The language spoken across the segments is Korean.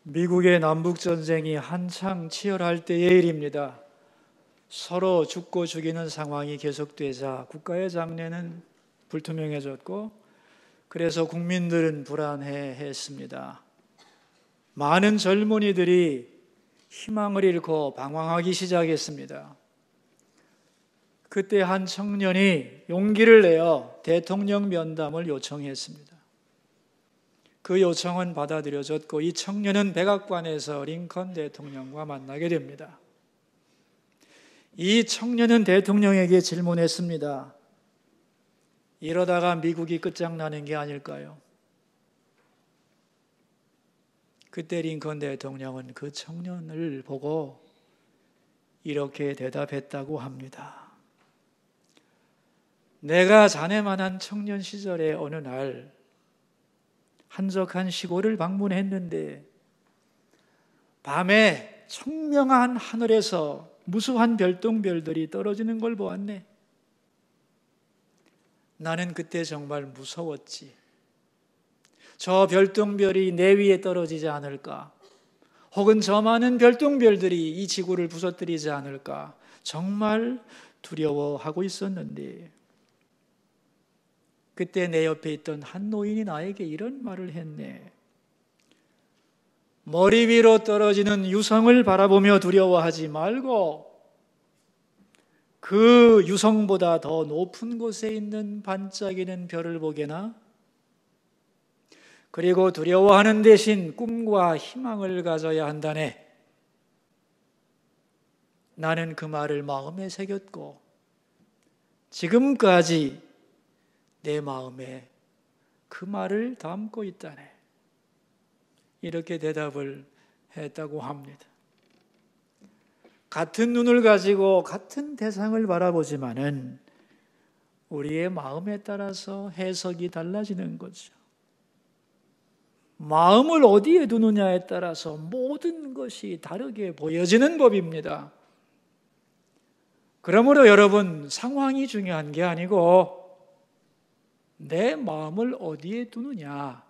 미국의 남북전쟁이 한창 치열할 때의 일입니다. 서로 죽고 죽이는 상황이 계속되자 국가의 장래는 불투명해졌고, 그래서 국민들은 불안해했습니다. 많은 젊은이들이 희망을 잃고 방황하기 시작했습니다. 그때 한 청년이 용기를 내어 대통령 면담을 요청했습니다. 그 요청은 받아들여졌고, 이 청년은 백악관에서 링컨 대통령과 만나게 됩니다. 이 청년은 대통령에게 질문했습니다. 이러다가 미국이 끝장나는 게 아닐까요? 그때 링컨 대통령은 그 청년을 보고 이렇게 대답했다고 합니다. 내가 자네만한 청년 시절에 어느 날 한적한 시골을 방문했는데 밤에 청명한 하늘에서 무수한 별똥별들이 떨어지는 걸 보았네. 나는 그때 정말 무서웠지. 저 별똥별이 내 위에 떨어지지 않을까? 혹은 저 많은 별똥별들이 이 지구를 부서뜨리지 않을까? 정말 두려워하고 있었는데, 그때 내 옆에 있던 한 노인이 나에게 이런 말을 했네. 머리 위로 떨어지는 유성을 바라보며 두려워하지 말고 그 유성보다 더 높은 곳에 있는 반짝이는 별을 보게나, 그리고 두려워하는 대신 꿈과 희망을 가져야 한다네. 나는 그 말을 마음에 새겼고 지금까지 내 마음에 그 말을 담고 있다네. 이렇게 대답을 했다고 합니다. 같은 눈을 가지고 같은 대상을 바라보지만은 우리의 마음에 따라서 해석이 달라지는 거죠. 마음을 어디에 두느냐에 따라서 모든 것이 다르게 보여지는 법입니다. 그러므로 여러분, 상황이 중요한 게 아니고 내 마음을 어디에 두느냐,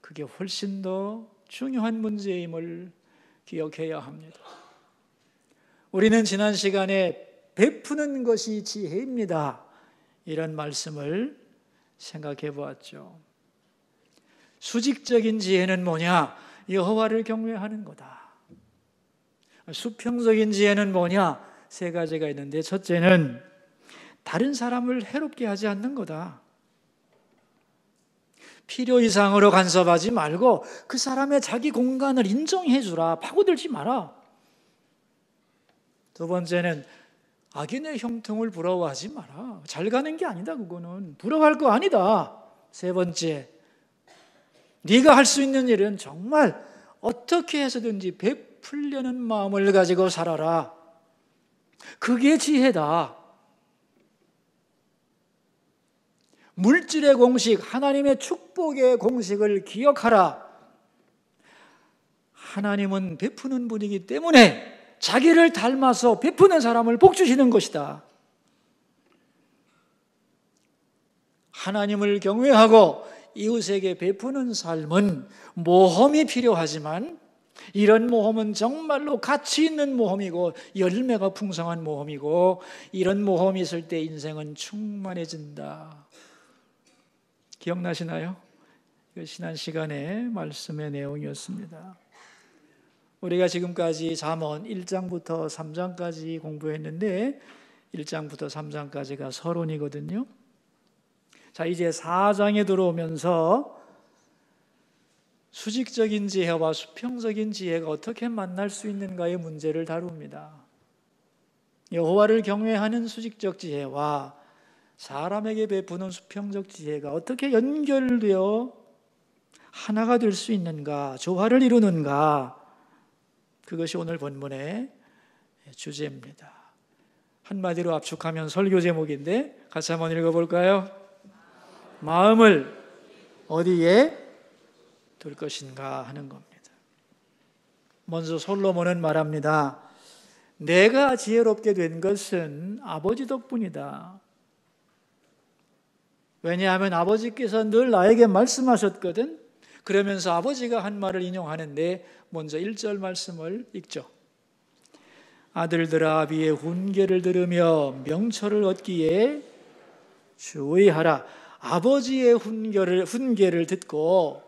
그게 훨씬 더 중요한 문제임을 기억해야 합니다. 우리는 지난 시간에 베푸는 것이 지혜입니다, 이런 말씀을 생각해 보았죠. 수직적인 지혜는 뭐냐? 여호와를 경외하는 거다. 수평적인 지혜는 뭐냐? 세 가지가 있는데, 첫째는 다른 사람을 해롭게 하지 않는 거다. 필요 이상으로 간섭하지 말고 그 사람의 자기 공간을 인정해 주라. 파고들지 마라. 두 번째는 악인의 형통을 부러워하지 마라. 잘 가는 게 아니다. 그거는 부러워할 거 아니다. 세 번째, 네가 할 수 있는 일은 정말 어떻게 해서든지 베풀려는 마음을 가지고 살아라. 그게 지혜다. 물질의 공식, 하나님의 축복의 공식을 기억하라. 하나님은 베푸는 분이기 때문에 자기를 닮아서 베푸는 사람을 복 주시는 것이다. 하나님을 경외하고 이웃에게 베푸는 삶은 모험이 필요하지만, 이런 모험은 정말로 가치 있는 모험이고 열매가 풍성한 모험이고, 이런 모험이 있을 때 인생은 충만해진다. 기억나시나요? 지난 시간에 말씀의 내용이었습니다. 우리가 지금까지 잠언 1장부터 3장까지 공부했는데 1장부터 3장까지가 서론이거든요. 자, 이제 4장에 들어오면서 수직적인 지혜와 수평적인 지혜가 어떻게 만날 수 있는가의 문제를 다룹니다. 여호와를 경외하는 수직적 지혜와 사람에게 베푸는 수평적 지혜가 어떻게 연결되어 하나가 될 수 있는가, 조화를 이루는가, 그것이 오늘 본문의 주제입니다. 한마디로 압축하면 설교 제목인데 같이 한번 읽어볼까요? 마음을 어디에 둘 것인가 하는 겁니다. 먼저 솔로몬은 말합니다. 내가 지혜롭게 된 것은 아버지 덕분이다. 왜냐하면 아버지께서 늘 나에게 말씀하셨거든. 그러면서 아버지가 한 말을 인용하는데 먼저 1절 말씀을 읽죠. 아들들아 아비의 훈계를 들으며 명철을 얻기에 주의하라. 아버지의 훈계를 듣고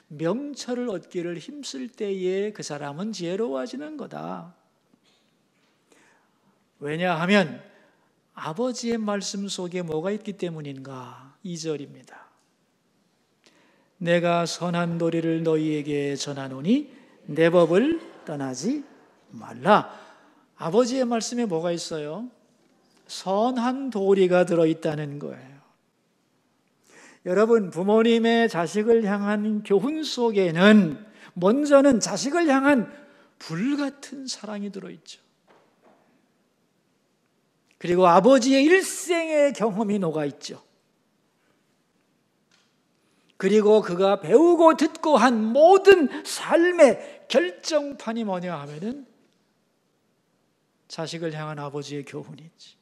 명철을 얻기를 힘쓸 때에 그 사람은 지혜로워지는 거다. 왜냐하면 아버지의 말씀 속에 뭐가 있기 때문인가? 2절입니다. 내가 선한 도리를 너희에게 전하노니 내 법을 떠나지 말라. 아버지의 말씀에 뭐가 있어요? 선한 도리가 들어있다는 거예요. 여러분, 부모님의 자식을 향한 교훈 속에는 먼저는 자식을 향한 불같은 사랑이 들어있죠. 그리고 아버지의 일생의 경험이 녹아있죠. 그리고 그가 배우고 듣고 한 모든 삶의 결정판이 뭐냐 하면은 자식을 향한 아버지의 교훈이지.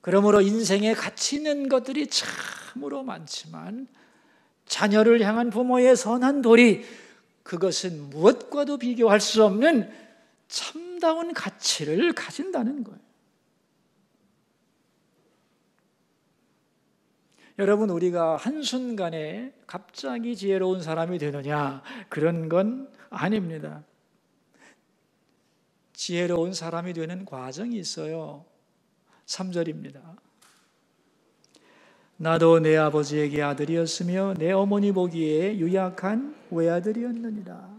그러므로 인생에 가치 있는 것들이 참으로 많지만 자녀를 향한 부모의 선한 도리, 그것은 무엇과도 비교할 수 없는 참다운 가치를 가진다는 거예요. 여러분, 우리가 한순간에 갑자기 지혜로운 사람이 되느냐? 그런 건 아닙니다. 지혜로운 사람이 되는 과정이 있어요. 3절입니다. 나도 내 아버지에게 아들이었으며 내 어머니 보기에 유약한 외아들이었느니라.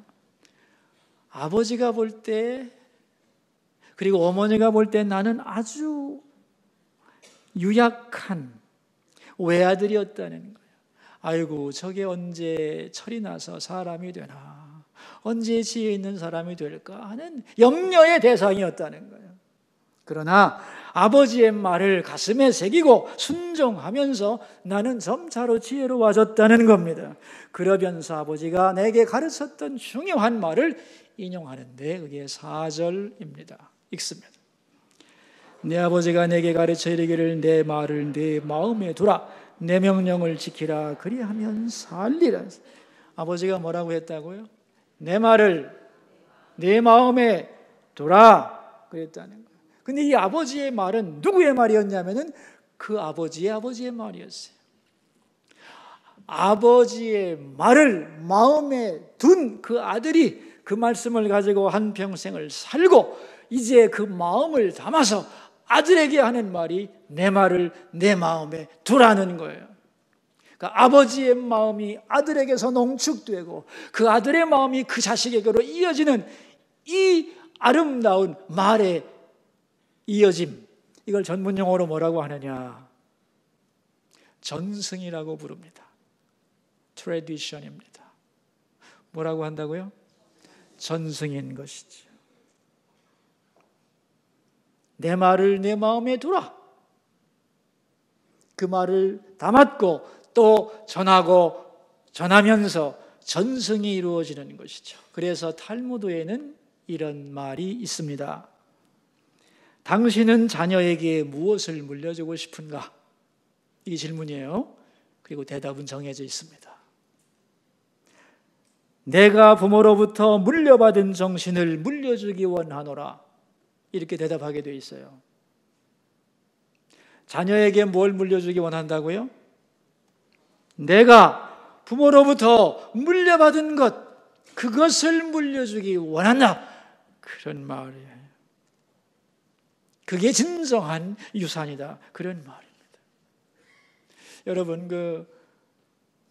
아버지가 볼 때, 그리고 어머니가 볼 때 나는 아주 유약한 외아들이었다는 거예요. 아이고, 저게 언제 철이 나서 사람이 되나, 언제 지혜 있는 사람이 될까 하는 염려의 대상이었다는 거예요. 그러나 아버지의 말을 가슴에 새기고 순종하면서 나는 점차로 지혜로워졌다는 겁니다. 그러면서 아버지가 내게 가르쳤던 중요한 말을 인용하는데 그게 4절입니다. 읽습니다. 내 아버지가 내게 가르쳐 이르기를 내 말을 내 마음에 두라. 내 명령을 지키라. 그리하면 살리라. 아버지가 뭐라고 했다고요? 내 말을 내 마음에 두라. 그랬다는 거예요. 근데 이 아버지의 말은 누구의 말이었냐면은 그 아버지의 말이었어요. 아버지의 말을 마음에 둔 그 아들이 그 말씀을 가지고 한평생을 살고 이제 그 마음을 담아서 아들에게 하는 말이 내 말을 내 마음에 두라는 거예요. 그러니까 아버지의 마음이 아들에게서 농축되고 그 아들의 마음이 그 자식에게로 이어지는 이 아름다운 말의 이어짐, 이걸 전문용어로 뭐라고 하느냐? 전승이라고 부릅니다. 트래디션입니다. 뭐라고 한다고요? 전승인 것이죠. 내 말을 내 마음에 두라. 그 말을 담았고 또 전하고 전하면서 전승이 이루어지는 것이죠. 그래서 탈무드에는 이런 말이 있습니다. 당신은 자녀에게 무엇을 물려주고 싶은가? 이 질문이에요. 그리고 대답은 정해져 있습니다. 내가 부모로부터 물려받은 정신을 물려주기 원하노라. 이렇게 대답하게 되어 있어요. 자녀에게 뭘 물려주기 원한다고요? 내가 부모로부터 물려받은 것, 그것을 물려주기 원한다. 그런 말이에요. 그게 진정한 유산이다. 그런 말입니다. 여러분, 그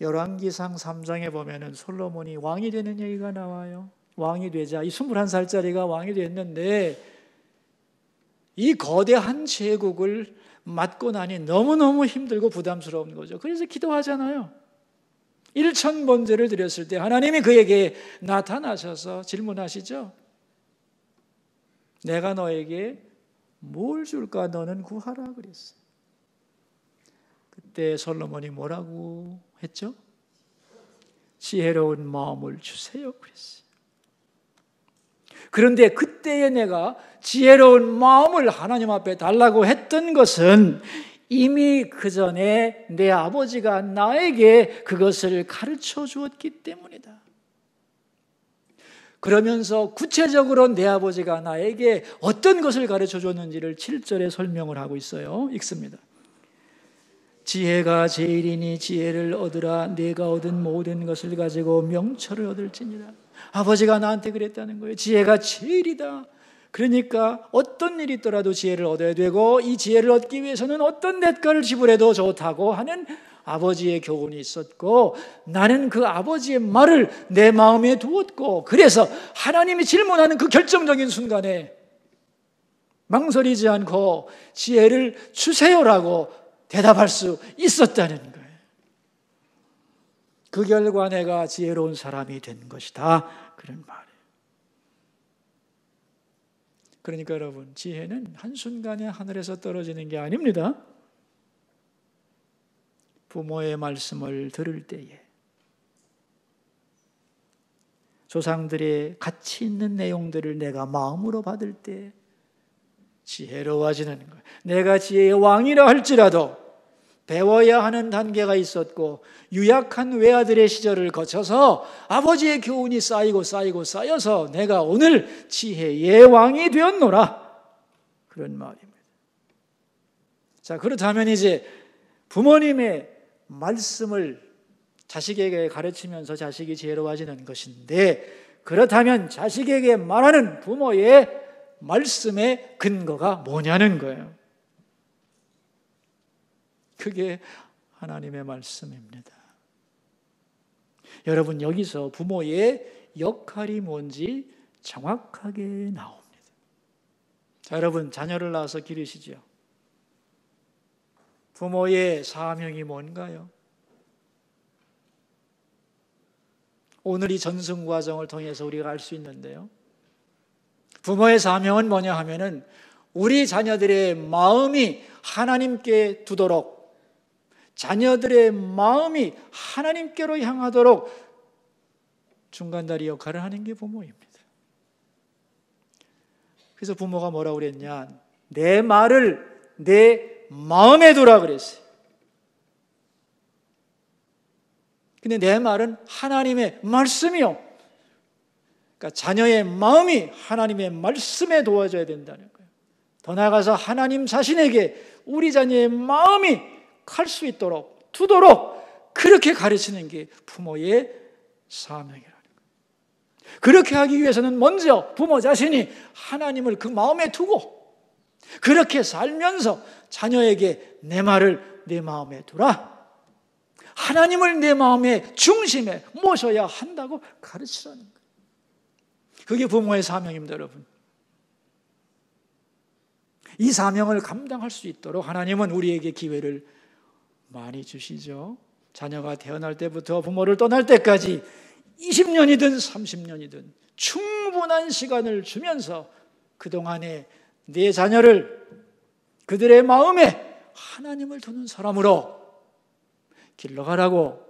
열왕기상 3장에 보면은 솔로몬이 왕이 되는 얘기가 나와요. 왕이 되자 이 21살짜리가 왕이 됐는데 이 거대한 제국을 맡고 나니 너무너무 힘들고 부담스러운 거죠. 그래서 기도하잖아요. 1000번제를 드렸을 때 하나님이 그에게 나타나셔서 질문하시죠. 내가 너에게 뭘 줄까? 너는 구하라 그랬어요. 그때 솔로몬이 뭐라고 했죠? 지혜로운 마음을 주세요 그랬어요. 그런데 그때에 내가 지혜로운 마음을 하나님 앞에 달라고 했던 것은 이미 그 전에 내 아버지가 나에게 그것을 가르쳐 주었기 때문이다. 그러면서 구체적으로 내 아버지가 나에게 어떤 것을 가르쳐 줬는지를 7절에 설명을 하고 있어요. 읽습니다. 지혜가 제일이니 지혜를 얻으라. 내가 얻은 모든 것을 가지고 명철을 얻을지니라. 아버지가 나한테 그랬다는 거예요. 지혜가 제일이다. 그러니까 어떤 일이 있더라도 지혜를 얻어야 되고, 이 지혜를 얻기 위해서는 어떤 대가를 지불해도 좋다고 하는 아버지의 교훈이 있었고, 나는 그 아버지의 말을 내 마음에 두었고, 그래서 하나님이 질문하는 그 결정적인 순간에 망설이지 않고 지혜를 주세요라고 대답할 수 있었다는 거예요. 그 결과 내가 지혜로운 사람이 된 것이다, 그런 말이에요. 그러니까 여러분, 지혜는 한순간에 하늘에서 떨어지는 게 아닙니다. 부모의 말씀을 들을 때에, 조상들의 가치 있는 내용들을 내가 마음으로 받을 때 지혜로워지는 거예요. 내가 지혜의 왕이라 할지라도 배워야 하는 단계가 있었고, 유약한 외아들의 시절을 거쳐서 아버지의 교훈이 쌓여서 내가 오늘 지혜의 왕이 되었노라, 그런 말입니다. 자, 그렇다면 이제 부모님의 말씀을 자식에게 가르치면서 자식이 지혜로워지는 것인데, 그렇다면 자식에게 말하는 부모의 말씀의 근거가 뭐냐는 거예요. 그게 하나님의 말씀입니다. 여러분, 여기서 부모의 역할이 뭔지 정확하게 나옵니다. 자, 여러분, 자녀를 낳아서 기르시죠. 부모의 사명이 뭔가요? 오늘 이 전승 과정을 통해서 우리가 알 수 있는데요. 부모의 사명은 뭐냐 하면은 우리 자녀들의 마음이 하나님께 두도록, 자녀들의 마음이 하나님께로 향하도록 중간다리 역할을 하는 게 부모입니다. 그래서 부모가 뭐라고 그랬냐? 내 말을 내 마음에 두라 그랬어요. 근데 내 말은 하나님의 말씀이요. 그러니까 자녀의 마음이 하나님의 말씀에 도와줘야 된다는 거예요. 더 나아가서 하나님 자신에게 우리 자녀의 마음이 갈 수 있도록, 두도록 그렇게 가르치는 게 부모의 사명이라는 거예요. 그렇게 하기 위해서는 먼저 부모 자신이 하나님을 그 마음에 두고 그렇게 살면서 자녀에게 내 말을 내 마음에 두라, 하나님을 내 마음의 중심에 모셔야 한다고 가르치라는 거예요. 그게 부모의 사명입니다, 여러분. 이 사명을 감당할 수 있도록 하나님은 우리에게 기회를 많이 주시죠. 자녀가 태어날 때부터 부모를 떠날 때까지 20년이든 30년이든 충분한 시간을 주면서 그동안에 내 자녀를 그들의 마음에 하나님을 두는 사람으로 길러가라고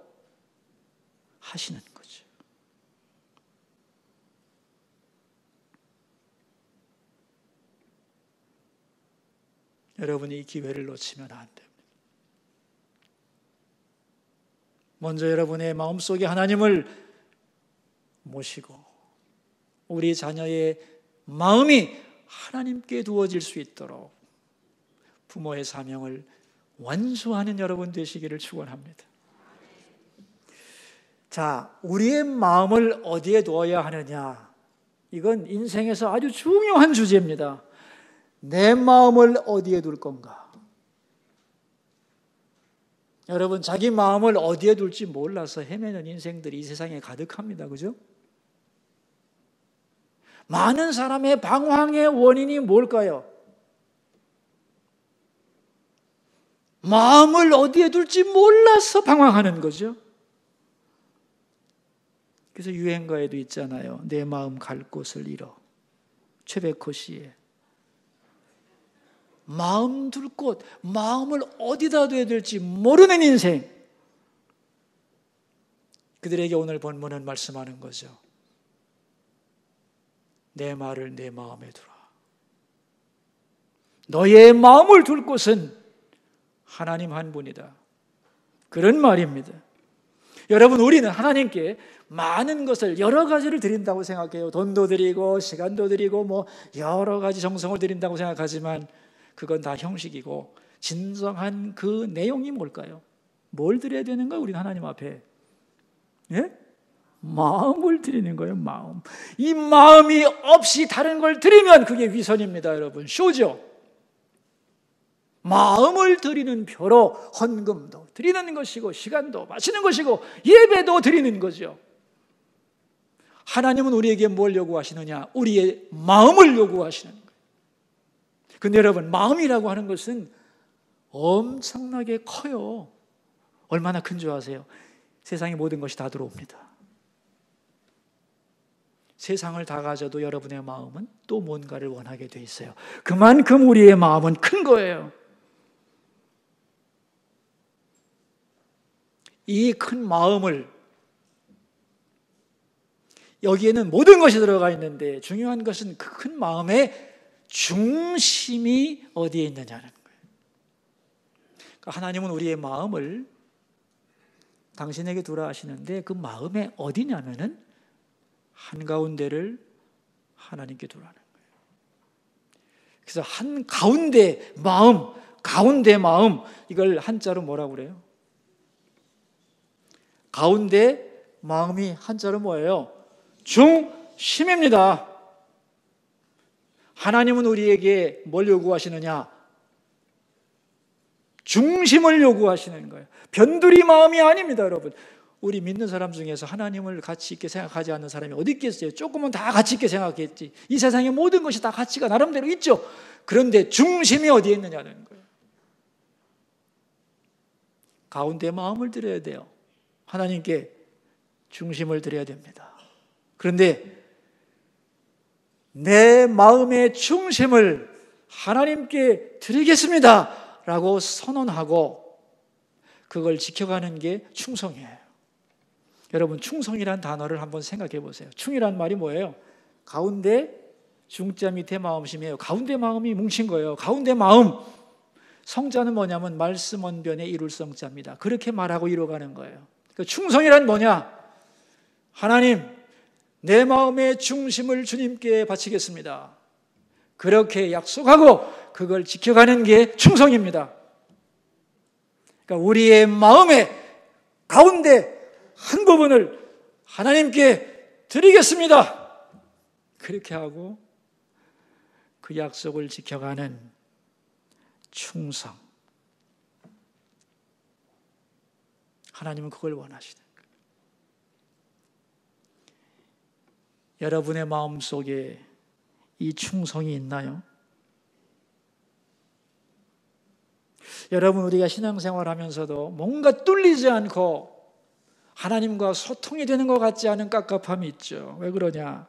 하시는 거죠. 여러분이 이 기회를 놓치면 안 됩니다. 먼저 여러분의 마음속에 하나님을 모시고 우리 자녀의 마음이 하나님께 두어질 수 있도록 부모의 사명을 완수하는 여러분 되시기를 축원합니다. 자, 우리의 마음을 어디에 두어야 하느냐? 이건 인생에서 아주 중요한 주제입니다. 내 마음을 어디에 둘 건가? 여러분, 자기 마음을 어디에 둘지 몰라서 헤매는 인생들이 이 세상에 가득합니다. 그죠? 많은 사람의 방황의 원인이 뭘까요? 마음을 어디에 둘지 몰라서 방황하는 거죠. 그래서 유행가에도 있잖아요. 내 마음 갈 곳을 잃어. 최백호 씨의 마음 둘 곳, 마음을 어디다 둬야 될지 모르는 인생. 그들에게 오늘 본문은 말씀하는 거죠. 내 말을 내 마음에 두라. 너의 마음을 둘 곳은 하나님 한 분이다. 그런 말입니다. 여러분, 우리는 하나님께 많은 것을, 여러 가지를 드린다고 생각해요. 돈도 드리고 시간도 드리고 뭐 여러 가지 정성을 드린다고 생각하지만 그건 다 형식이고 진정한 그 내용이 뭘까요? 뭘 드려야 되는 거예요? 우리는 하나님 앞에 예? 마음을 드리는 거예요. 마음. 이 마음이 없이 다른 걸 드리면 그게 위선입니다. 여러분, 쇼죠. 마음을 드리는 표로 헌금도 드리는 것이고 시간도 바치는 것이고 예배도 드리는 거죠. 하나님은 우리에게 뭘 요구하시느냐? 우리의 마음을 요구하시는 거예요. 근데 여러분, 마음이라고 하는 것은 엄청나게 커요. 얼마나 큰 줄 아세요? 세상의 모든 것이 다 들어옵니다. 세상을 다 가져도 여러분의 마음은 또 뭔가를 원하게 돼 있어요. 그만큼 우리의 마음은 큰 거예요. 이 큰 마음을, 여기에는 모든 것이 들어가 있는데 중요한 것은 그 큰 마음의 중심이 어디에 있느냐는 거예요. 그러니까 하나님은 우리의 마음을 당신에게 두라 하시는데 그 마음에 어디냐면은 한가운데를 하나님께 두라는 거예요. 그래서 한가운데 마음, 가운데 마음, 이걸 한자로 뭐라고 그래요? 가운데 마음이 한자로 뭐예요? 중심입니다. 하나님은 우리에게 뭘 요구하시느냐? 중심을 요구하시는 거예요. 변두리 마음이 아닙니다, 여러분. 우리 믿는 사람 중에서 하나님을 가치 있게 생각하지 않는 사람이 어디 있겠어요? 조금은 다 가치 있게 생각했지. 이 세상의 모든 것이 다 가치가 나름대로 있죠. 그런데 중심이 어디에 있느냐는 거예요. 가운데 마음을 드려야 돼요. 하나님께 중심을 드려야 됩니다. 그런데 내 마음의 중심을 하나님께 드리겠습니다 라고 선언하고 그걸 지켜가는 게 충성이에요. 여러분, 충성이란 단어를 한번 생각해 보세요. 충이란 말이 뭐예요? 가운데 중자 밑에 마음심이에요. 가운데 마음이 뭉친 거예요. 가운데 마음. 성자는 뭐냐면 말씀 언변의 이룰 성자입니다. 그렇게 말하고 이뤄가는 거예요. 그러니까 충성이란 뭐냐? 하나님, 내 마음의 중심을 주님께 바치겠습니다. 그렇게 약속하고 그걸 지켜가는 게 충성입니다. 그러니까 우리의 마음의 가운데 한 부분을 하나님께 드리겠습니다. 그렇게 하고 그 약속을 지켜가는 충성. 하나님은 그걸 원하시는 거예요. 여러분의 마음속에 이 충성이 있나요? 여러분, 우리가 신앙생활하면서도 뭔가 뚫리지 않고 하나님과 소통이 되는 것 같지 않은 깝깝함이 있죠. 왜 그러냐?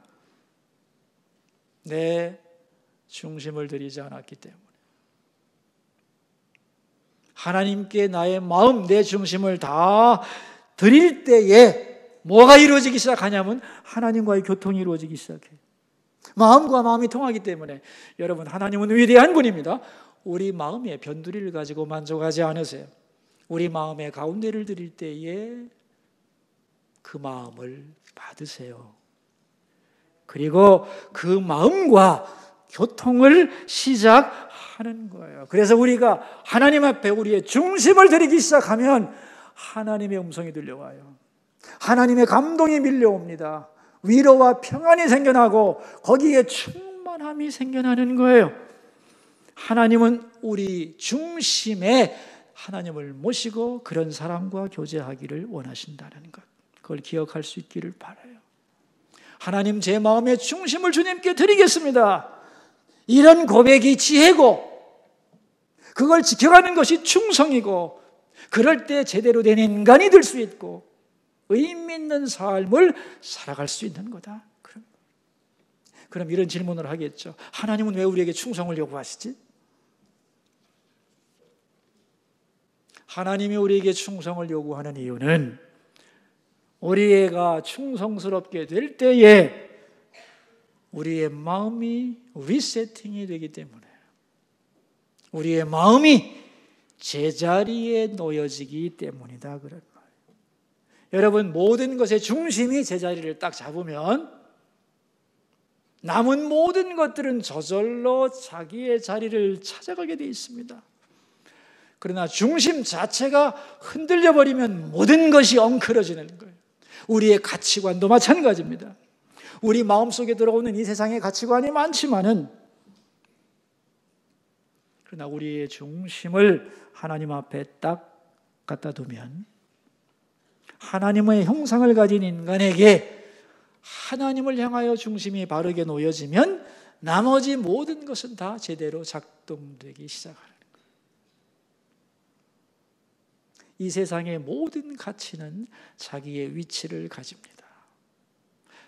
내 중심을 드리지 않았기 때문에. 하나님께 나의 마음, 내 중심을 다 드릴 때에 뭐가 이루어지기 시작하냐면 하나님과의 교통이 이루어지기 시작해요. 마음과 마음이 통하기 때문에. 여러분, 하나님은 위대한 분입니다. 우리 마음의 변두리를 가지고 만족하지 않으세요. 우리 마음의 가운데를 드릴 때에 그 마음을 받으세요. 그리고 그 마음과 교통을 시작하는 거예요. 그래서 우리가 하나님 앞에 우리의 중심을 드리기 시작하면 하나님의 음성이 들려와요. 하나님의 감동이 밀려옵니다. 위로와 평안이 생겨나고 거기에 충만함이 생겨나는 거예요. 하나님은 우리 중심에 하나님을 모시고 그런 사람과 교제하기를 원하신다는 것, 그걸 기억할 수 있기를 바라요. 하나님, 제 마음의 중심을 주님께 드리겠습니다. 이런 고백이 지혜고 그걸 지켜가는 것이 충성이고, 그럴 때 제대로 된 인간이 될 수 있고 의미 있는 삶을 살아갈 수 있는 거다. 그럼 이런 질문을 하겠죠. 하나님은 왜 우리에게 충성을 요구하시지? 하나님이 우리에게 충성을 요구하는 이유는 우리가 충성스럽게 될 때에 우리의 마음이 리세팅이 되기 때문에, 우리의 마음이 제자리에 놓여지기 때문이다 그런 말이에요. 여러분, 모든 것의 중심이 제자리를 딱 잡으면 남은 모든 것들은 저절로 자기의 자리를 찾아가게 돼 있습니다. 그러나 중심 자체가 흔들려 버리면 모든 것이 엉클어지는 거예요. 우리의 가치관도 마찬가지입니다. 우리 마음속에 들어오는 이 세상의 가치관이 많지만은, 그러나 우리의 중심을 하나님 앞에 딱 갖다 두면 하나님의 형상을 가진 인간에게 하나님을 향하여 중심이 바르게 놓여지면 나머지 모든 것은 다 제대로 작동되기 시작하는 거예요. 이 세상의 모든 가치는 자기의 위치를 가집니다.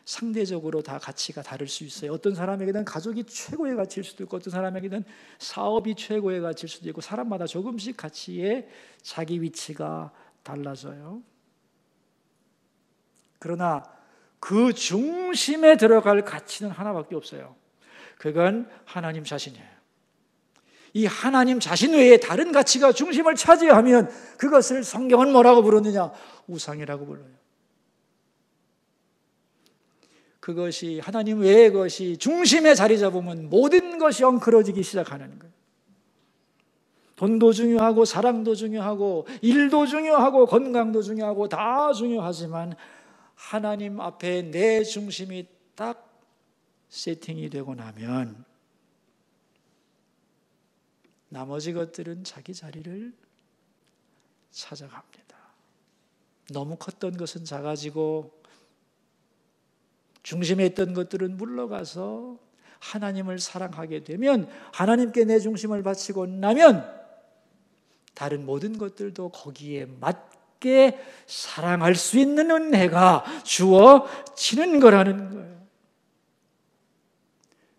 상대적으로 다 가치가 다를 수 있어요. 어떤 사람에게는 가족이 최고의 가치일 수도 있고, 어떤 사람에게는 사업이 최고의 가치일 수도 있고, 사람마다 조금씩 가치의 자기 위치가 달라져요. 그러나 그 중심에 들어갈 가치는 하나밖에 없어요. 그건 하나님 자신이에요. 이 하나님 자신 외에 다른 가치가 중심을 차지하면 그것을 성경은 뭐라고 부르느냐? 우상이라고 불러요. 그것이 하나님 외의 것이 중심에 자리 잡으면 모든 것이 엉클어지기 시작하는 거예요. 돈도 중요하고 사랑도 중요하고 일도 중요하고 건강도 중요하고 다 중요하지만 하나님 앞에 내 중심이 딱 세팅이 되고 나면 나머지 것들은 자기 자리를 찾아갑니다. 너무 컸던 것은 작아지고 중심에 있던 것들은 물러가서 하나님을 사랑하게 되면, 하나님께 내 중심을 바치고 나면 다른 모든 것들도 거기에 맞게 사랑할 수 있는 은혜가 주어지는 거라는 거예요.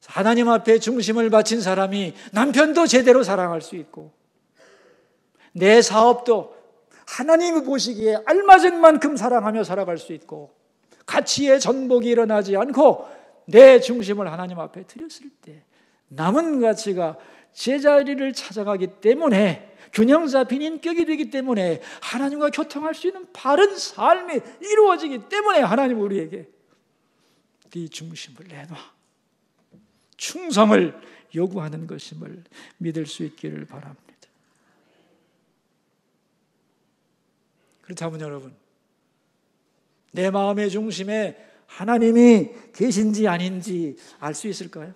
하나님 앞에 중심을 바친 사람이 남편도 제대로 사랑할 수 있고, 내 사업도 하나님이 보시기에 알맞은 만큼 사랑하며 살아갈 수 있고, 가치의 전복이 일어나지 않고 내 중심을 하나님 앞에 드렸을 때 남은 가치가 제자리를 찾아가기 때문에, 균형 잡힌 인격이 되기 때문에, 하나님과 교통할 수 있는 바른 삶이 이루어지기 때문에 하나님 우리에게 네 중심을 내놔, 충성을 요구하는 것임을 믿을 수 있기를 바랍니다. 그렇다면 여러분, 내 마음의 중심에 하나님이 계신지 아닌지 알 수 있을까요?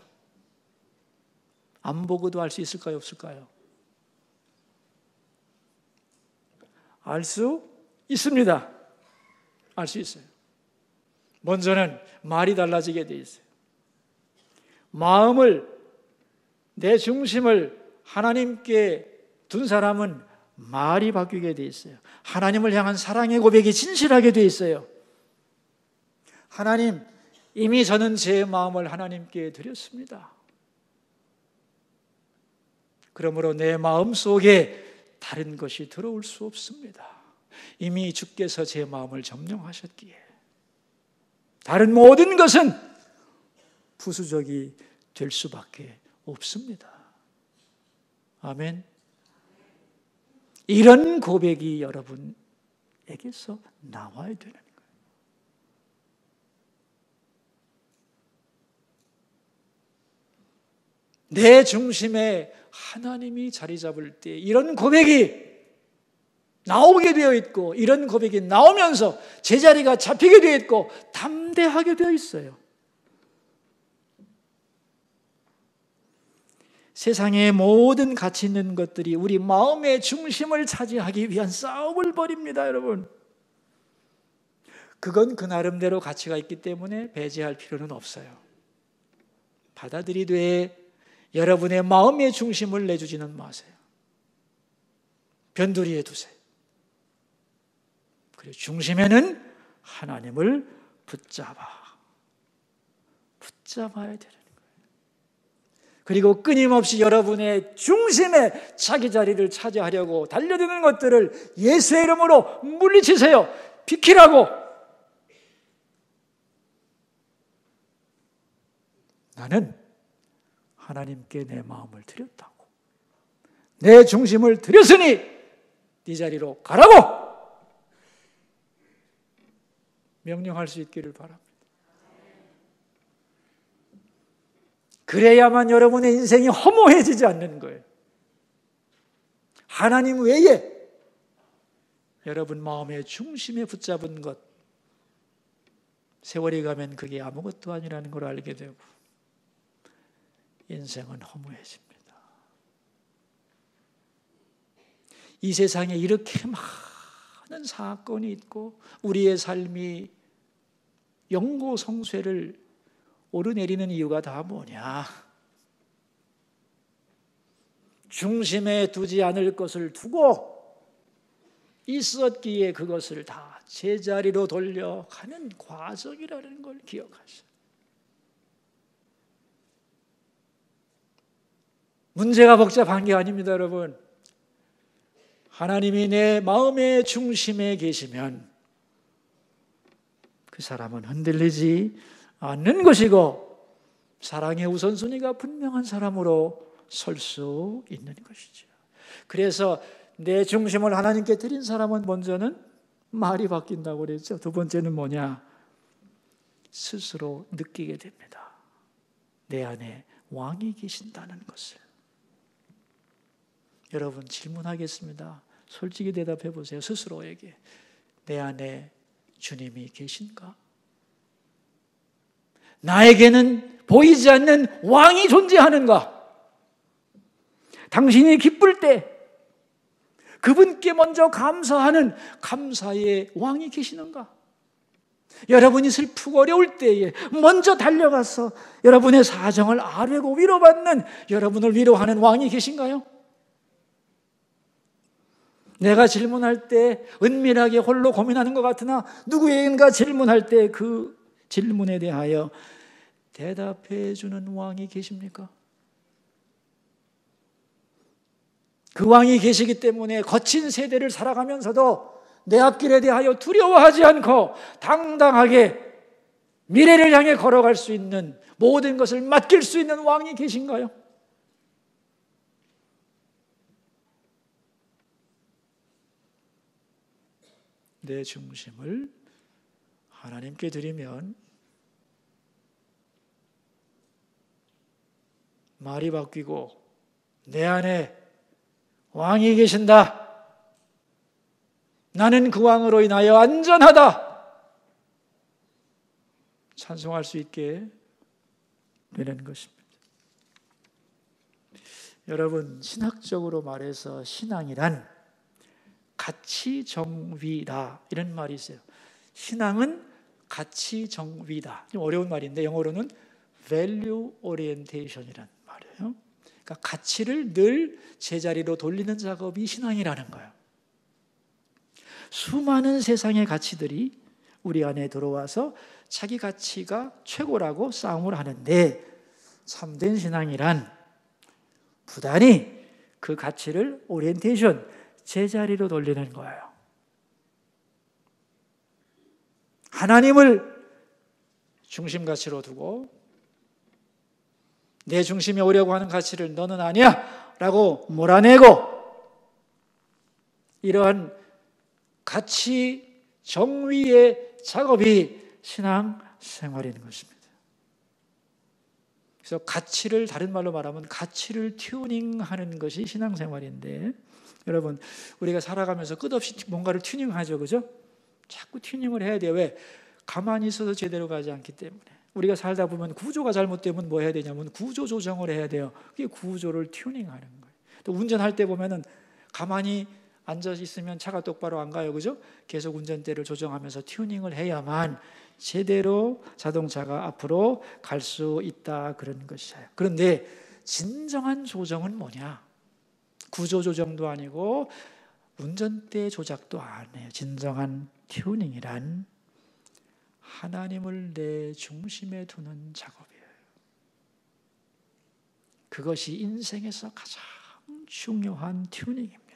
안 보고도 알 수 있을까요? 없을까요? 알 수 있습니다. 알 수 있어요. 먼저는 말이 달라지게 돼 있어요. 마음을, 내 중심을 하나님께 둔 사람은 말이 바뀌게 돼 있어요. 하나님을 향한 사랑의 고백이 진실하게 돼 있어요. 하나님, 이미 저는 제 마음을 하나님께 드렸습니다. 그러므로 내 마음 속에 다른 것이 들어올 수 없습니다. 이미 주께서 제 마음을 점령하셨기에 다른 모든 것은 부수적이 될 수밖에 없습니다. 아멘. 이런 고백이 여러분에게서 나와야 되는 거예요. 내 중심에 하나님이 자리 잡을 때 이런 고백이 나오게 되어 있고, 이런 고백이 나오면서 제자리가 잡히게 되어 있고 담대하게 되어 있어요. 세상의 모든 가치 있는 것들이 우리 마음의 중심을 차지하기 위한 싸움을 벌입니다, 여러분. 그건 그 나름대로 가치가 있기 때문에 배제할 필요는 없어요. 받아들이되 여러분의 마음의 중심을 내주지는 마세요. 변두리에 두세요. 그리고 중심에는 하나님을 붙잡아야 되는 거예요. 그리고 끊임없이 여러분의 중심에 자기 자리를 차지하려고 달려드는 것들을 예수의 이름으로 물리치세요. 비키라고. 나는 하나님께 내 마음을 드렸다고, 내 중심을 들였으니 네 자리로 가라고 명령할 수 있기를 바랍니다. 그래야만 여러분의 인생이 허무해지지 않는 거예요. 하나님 외에 여러분 마음의 중심에 붙잡은 것, 세월이 가면 그게 아무것도 아니라는 걸 알게 되고 인생은 허무해집니다. 이 세상에 이렇게 많은 사건이 있고 우리의 삶이 영고성쇠를 오르내리는 이유가 다 뭐냐? 중심에 두지 않을 것을 두고 있었기에 그것을 다 제자리로 돌려가는 과정이라는 걸 기억하세요. 문제가 복잡한 게 아닙니다, 여러분. 하나님이 내 마음의 중심에 계시면 그 사람은 흔들리지 않는 것이고 사랑의 우선순위가 분명한 사람으로 설 수 있는 것이죠. 그래서 내 중심을 하나님께 드린 사람은 먼저는 말이 바뀐다고 그랬죠. 두 번째는 뭐냐? 스스로 느끼게 됩니다. 내 안에 왕이 계신다는 것을. 여러분 질문하겠습니다. 솔직히 대답해 보세요. 스스로에게. 내 안에 주님이 계신가? 나에게는 보이지 않는 왕이 존재하는가? 당신이 기쁠 때 그분께 먼저 감사하는 감사의 왕이 계시는가? 여러분이 슬프고 어려울 때에 먼저 달려가서 여러분의 사정을 아뢰고 위로받는, 여러분을 위로하는 왕이 계신가요? 내가 질문할 때 은밀하게 홀로 고민하는 것 같으나 누구에겐가 질문할 때 그 질문에 대하여 대답해 주는 왕이 계십니까? 그 왕이 계시기 때문에 거친 세대를 살아가면서도 내 앞길에 대하여 두려워하지 않고 당당하게 미래를 향해 걸어갈 수 있는, 모든 것을 맡길 수 있는 왕이 계신가요? 내 중심을 하나님께 드리면 말이 바뀌고 내 안에 왕이 계신다. 나는 그 왕으로 인하여 안전하다. 찬송할 수 있게 되는 것입니다. 여러분, 신학적으로 말해서 신앙이란 가치 정위다, 이런 말이 있어요. 신앙은 가치 정위다. 좀 어려운 말인데 영어로는 value orientation이란 말이에요. 그러니까 가치를 늘 제자리로 돌리는 작업이 신앙이라는 거예요. 수많은 세상의 가치들이 우리 안에 들어와서 자기 가치가 최고라고 싸움을 하는데, 참된 신앙이란 부단히 그 가치를 오리엔테이션, 제자리로 돌리는 거예요. 하나님을 중심 가치로 두고 내 중심에 오려고 하는 가치를 너는 아니야 라고 몰아내고, 이러한 가치 정위의 작업이 신앙 생활인 것입니다. 그래서 가치를, 다른 말로 말하면 가치를 튜닝하는 것이 신앙 생활인데, 여러분, 우리가 살아가면서 끝없이 뭔가를 튜닝하죠, 그죠? 자꾸 튜닝을 해야 돼요. 왜? 가만히 있어서 제대로 가지 않기 때문에. 우리가 살다 보면 구조가 잘못되면 뭐 해야 되냐면 구조 조정을 해야 돼요. 그게 구조를 튜닝하는 거예요. 또 운전할 때 보면은 가만히 앉아 있으면 차가 똑바로 안 가요, 그죠? 계속 운전대를 조정하면서 튜닝을 해야만 제대로 자동차가 앞으로 갈 수 있다, 그런 것이에요. 그런데 진정한 조정은 뭐냐? 구조 조정도 아니고 운전대 조작도 아니에요. 진정한 튜닝이란 하나님을 내 중심에 두는 작업이에요. 그것이 인생에서 가장 중요한 튜닝입니다.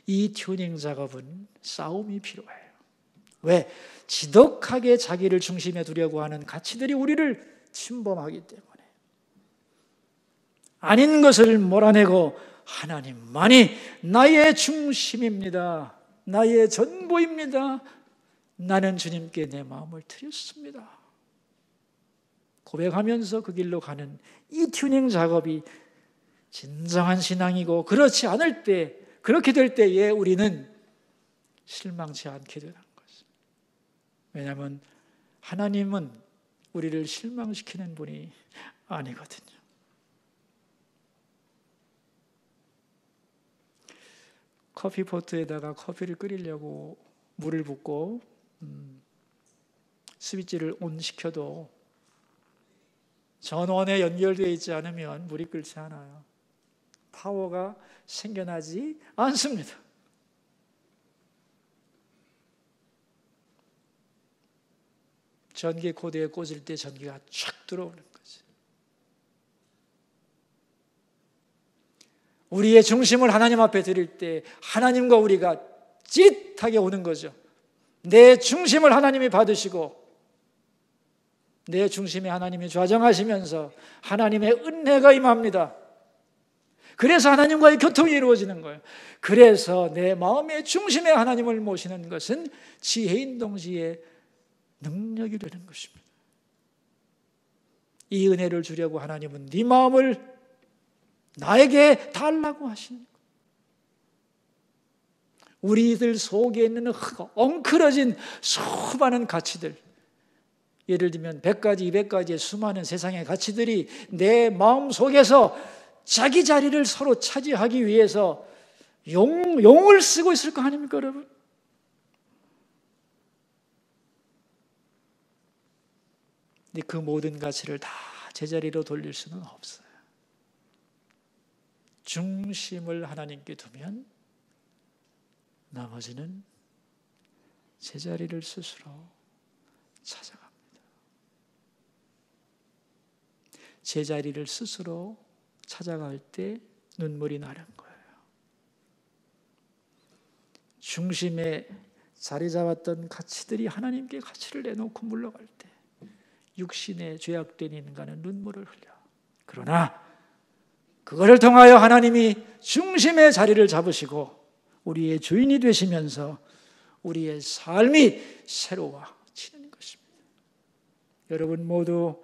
이 튜닝 작업은 싸움이 필요해요. 왜? 지독하게 자기를 중심에 두려고 하는 가치들이 우리를 침범하기 때문에. 아닌 것을 몰아내고 하나님만이 나의 중심입니다. 나의 전부입니다. 나는 주님께 내 마음을 드렸습니다. 고백하면서 그 길로 가는 이 튜닝 작업이 진정한 신앙이고, 그렇지 않을 때, 그렇게 될 때에 우리는 실망치 않게 되는 것입니다. 왜냐하면 하나님은 우리를 실망시키는 분이 아니거든요. 커피포트에다가 커피를 끓이려고 물을 붓고 스위치를 온 시켜도 전원에 연결되어 있지 않으면 물이 끓지 않아요. 파워가 생겨나지 않습니다. 전기 코드에 꽂을 때 전기가 쫙 들어오는 거지. 우리의 중심을 하나님 앞에 드릴 때 하나님과 우리가 찢하게 오는 거죠. 내 중심을 하나님이 받으시고 내 중심에 하나님이 좌정하시면서 하나님의 은혜가 임합니다. 그래서 하나님과의 교통이 이루어지는 거예요. 그래서 내 마음의 중심에 하나님을 모시는 것은 지혜인 동시에 능력이 되는 것입니다. 이 은혜를 주려고 하나님은 네 마음을 나에게 달라고 하시는 거예요. 우리들 속에 있는 엉클어진 수많은 가치들, 예를 들면 100가지, 200가지의 수많은 세상의 가치들이 내 마음 속에서 자기 자리를 서로 차지하기 위해서 용을 쓰고 있을 거 아닙니까, 여러분? 근데 그 모든 가치를 다 제자리로 돌릴 수는 없어요. 중심을 하나님께 두면 나머지는 제자리를 스스로 찾아갑니다. 제자리를 스스로 찾아갈 때 눈물이 나는 거예요. 중심에 자리 잡았던 가치들이 하나님께 가치를 내놓고 물러갈 때 육신에 죄악된 인간은 눈물을 흘려. 그러나 그것을 통하여 하나님이 중심의 자리를 잡으시고 우리의 주인이 되시면서 우리의 삶이 새로워지는 것입니다. 여러분 모두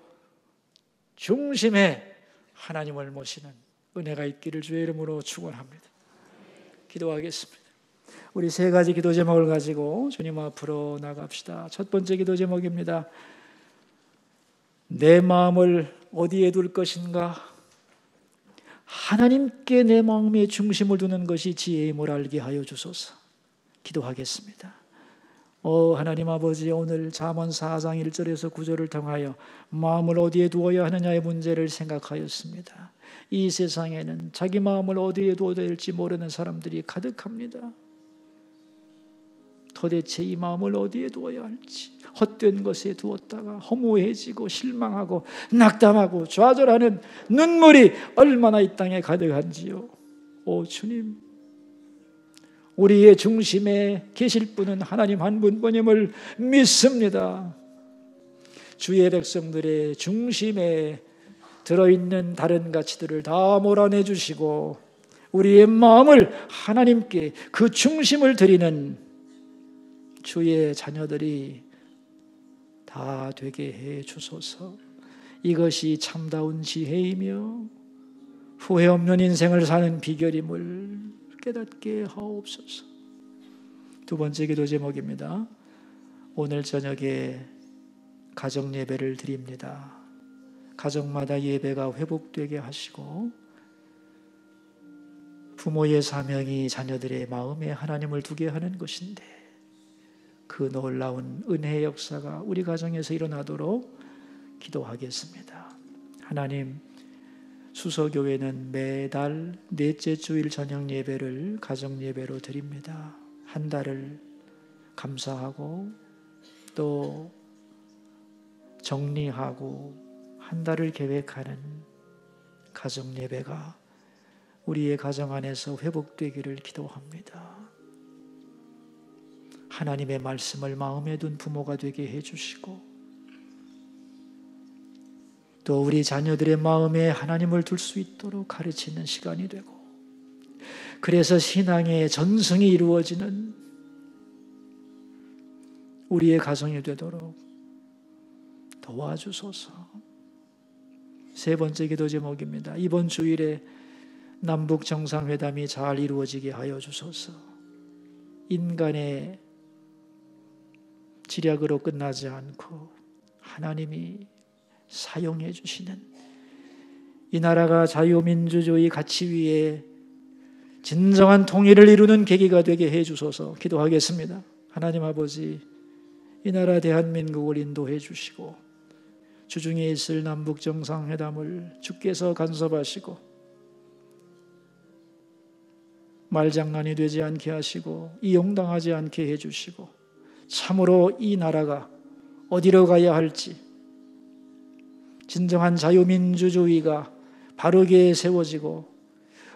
중심에 하나님을 모시는 은혜가 있기를 주의 이름으로 축원합니다. 기도하겠습니다. 우리 세 가지 기도 제목을 가지고 주님 앞으로 나갑시다. 첫 번째 기도 제목입니다. 내 마음을 어디에 둘 것인가? 하나님께 내 마음의 중심을 두는 것이 지혜임을 알게 하여 주소서. 기도하겠습니다. 하나님 아버지, 오늘 잠언 4장 1절에서 9절을 통하여 마음을 어디에 두어야 하느냐의 문제를 생각하였습니다. 이 세상에는 자기 마음을 어디에 두어야 될지 모르는 사람들이 가득합니다. 도대체 이 마음을 어디에 두어야 할지, 헛된 것에 두었다가 허무해지고 실망하고 낙담하고 좌절하는 눈물이 얼마나 이 땅에 가득한지요. 오 주님, 우리의 중심에 계실 분은 하나님 한 분뿐임을 믿습니다. 주의 백성들의 중심에 들어있는 다른 가치들을 다 몰아내 주시고 우리의 마음을 하나님께 그 중심을 드리는 주의 자녀들이 다 되게 해 주소서. 이것이 참다운 지혜이며 후회 없는 인생을 사는 비결임을 깨닫게 하옵소서. 두 번째 기도 제목입니다. 오늘 저녁에 가정 예배를 드립니다. 가정마다 예배가 회복되게 하시고 부모의 사명이 자녀들의 마음에 하나님을 두게 하는 것인데 그 놀라운 은혜의 역사가 우리 가정에서 일어나도록 기도하겠습니다. 하나님, 수서교회는 매달 넷째 주일 저녁 예배를 가정 예배로 드립니다. 한 달을 감사하고 또 정리하고 한 달을 계획하는 가정 예배가 우리의 가정 안에서 회복되기를 기도합니다. 하나님의 말씀을 마음에 둔 부모가 되게 해주시고 또 우리 자녀들의 마음에 하나님을 둘 수 있도록 가르치는 시간이 되고, 그래서 신앙의 전승이 이루어지는 우리의 가정이 되도록 도와주소서. 세 번째 기도 제목입니다. 이번 주일에 남북 정상회담이 잘 이루어지게 하여 주소서. 인간의 지략으로 끝나지 않고 하나님이 사용해 주시는 이 나라가 자유민주주의 가치 위에 진정한 통일을 이루는 계기가 되게 해 주소서 기도하겠습니다. 하나님 아버지, 이 나라 대한민국을 인도해 주시고 주중에 있을 남북 정상회담을 주께서 간섭하시고 말장난이 되지 않게 하시고 이용당하지 않게 해 주시고, 참으로 이 나라가 어디로 가야 할지, 진정한 자유민주주의가 바르게 세워지고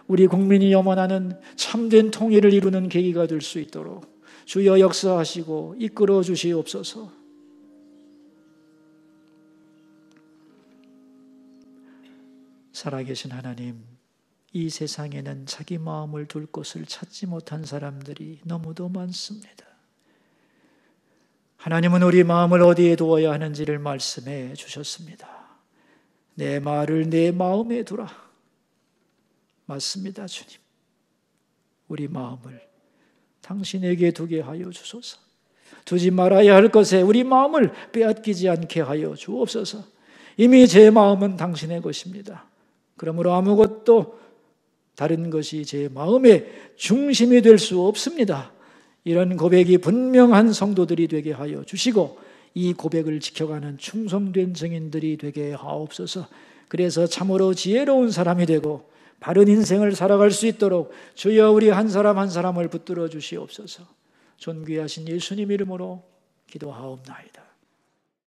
우리 국민이 염원하는 참된 통일을 이루는 계기가 될 수 있도록 주여 역사하시고 이끌어 주시옵소서. 살아계신 하나님, 이 세상에는 자기 마음을 둘 곳을 찾지 못한 사람들이 너무도 많습니다. 하나님은 우리 마음을 어디에 두어야 하는지를 말씀해 주셨습니다. 내 말을 내 마음에 두라. 맞습니다, 주님. 우리 마음을 당신에게 두게 하여 주소서. 두지 말아야 할 것에 우리 마음을 빼앗기지 않게 하여 주옵소서. 이미 제 마음은 당신의 것입니다. 그러므로 아무것도 다른 것이 제 마음의 중심이 될 수 없습니다. 이런 고백이 분명한 성도들이 되게 하여 주시고 이 고백을 지켜가는 충성된 증인들이 되게 하옵소서. 그래서 참으로 지혜로운 사람이 되고 바른 인생을 살아갈 수 있도록 주여 우리 한 사람 한 사람을 붙들어 주시옵소서. 존귀하신 예수님 이름으로 기도하옵나이다.